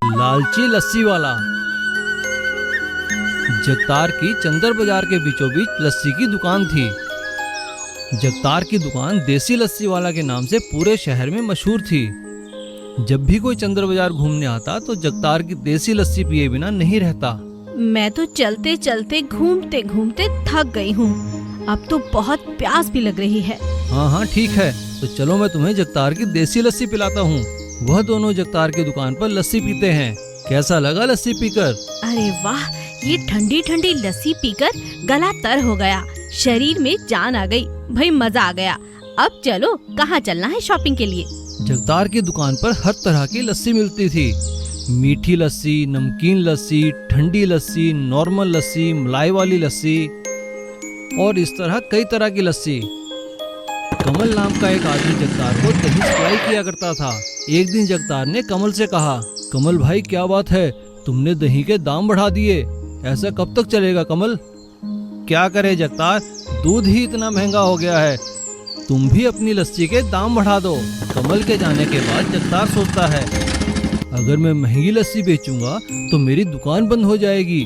लालची लस्सी वाला। जगतार की चंदर बाजार के बीचों बीच लस्सी की दुकान थी। जगतार की दुकान देसी लस्सी वाला के नाम से पूरे शहर में मशहूर थी। जब भी कोई चंदर बाजार घूमने आता तो जगतार की देसी लस्सी पिए बिना नहीं रहता। मैं तो चलते चलते घूमते घूमते थक गई हूँ। अब तो बहुत प्यास भी लग रही है। हाँ हाँ ठीक है, तो चलो मैं तुम्हें जगतार की देसी लस्सी पिलाता हूँ। वह दोनों जगतार की दुकान पर लस्सी पीते हैं। कैसा लगा लस्सी पीकर? अरे वाह, ये ठंडी ठंडी लस्सी पीकर गला तर हो गया, शरीर में जान आ गई। भाई मजा आ गया। अब चलो, कहाँ चलना है शॉपिंग के लिए? जगतार की दुकान पर हर तरह की लस्सी मिलती थी। मीठी लस्सी, नमकीन लस्सी, ठंडी लस्सी, नॉर्मल लस्सी, मलाई वाली लस्सी और इस तरह कई तरह की लस्सी। कमल नाम का एक आदमी जगतार को दही सप्लाई किया करता था। एक दिन जगतार ने कमल से कहा, कमल भाई क्या बात है, तुमने दही के दाम बढ़ा दिए, ऐसा कब तक चलेगा कमल? क्या करे जगतार, दूध ही इतना महंगा हो गया है, तुम भी अपनी लस्सी के दाम बढ़ा दो। कमल के जाने के बाद जगतार सोचता है, अगर मैं महंगी लस्सी बेचूंगा तो मेरी दुकान बंद हो जाएगी,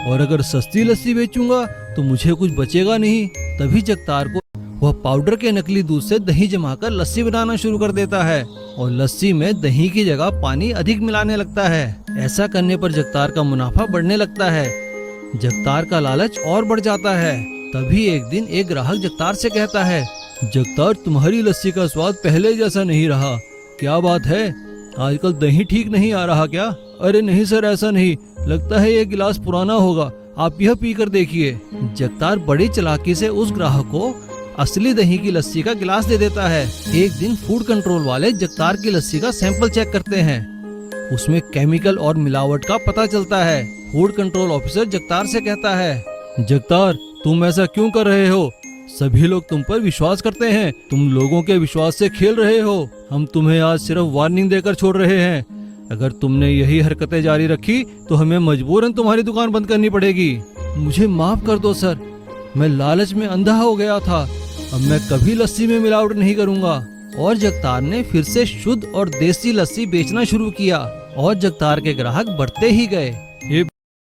और अगर सस्ती लस्सी बेचूंगा तो मुझे कुछ बचेगा नहीं। तभी जगतार को वह पाउडर के नकली दूध से दही जमाकर लस्सी बनाना शुरू कर देता है और लस्सी में दही की जगह पानी अधिक मिलाने लगता है। ऐसा करने पर जगतार का मुनाफा बढ़ने लगता है। जगतार का लालच और बढ़ जाता है। तभी एक दिन एक ग्राहक जगतार से कहता है, जगतार तुम्हारी लस्सी का स्वाद पहले जैसा नहीं रहा, क्या बात है, आजकल दही ठीक नहीं आ रहा क्या? अरे नहीं सर, ऐसा नहीं, लगता है ये गिलास पुराना होगा, आप यह पीकर देखिए। जगतार बड़ी चालाकी से उस ग्राहक को असली दही की लस्सी का गिलास दे देता है। एक दिन फूड कंट्रोल वाले जगतार की लस्सी का सैंपल चेक करते हैं। उसमें केमिकल और मिलावट का पता चलता है। फूड कंट्रोल ऑफिसर जगतार से कहता है, जगतार तुम ऐसा क्यों कर रहे हो? सभी लोग तुम पर विश्वास करते हैं, तुम लोगों के विश्वास से खेल रहे हो। हम तुम्हें आज सिर्फ वार्निंग देकर छोड़ रहे हैं। अगर तुमने यही हरकतें जारी रखी तो हमें मजबूरन तुम्हारी दुकान बंद करनी पड़ेगी। मुझे माफ कर दो सर, मैं लालच में अंधा हो गया था, अब मैं कभी लस्सी में मिलावट नहीं करूंगा। और जगतार ने फिर से शुद्ध और देसी लस्सी बेचना शुरू किया और जगतार के ग्राहक बढ़ते ही गए।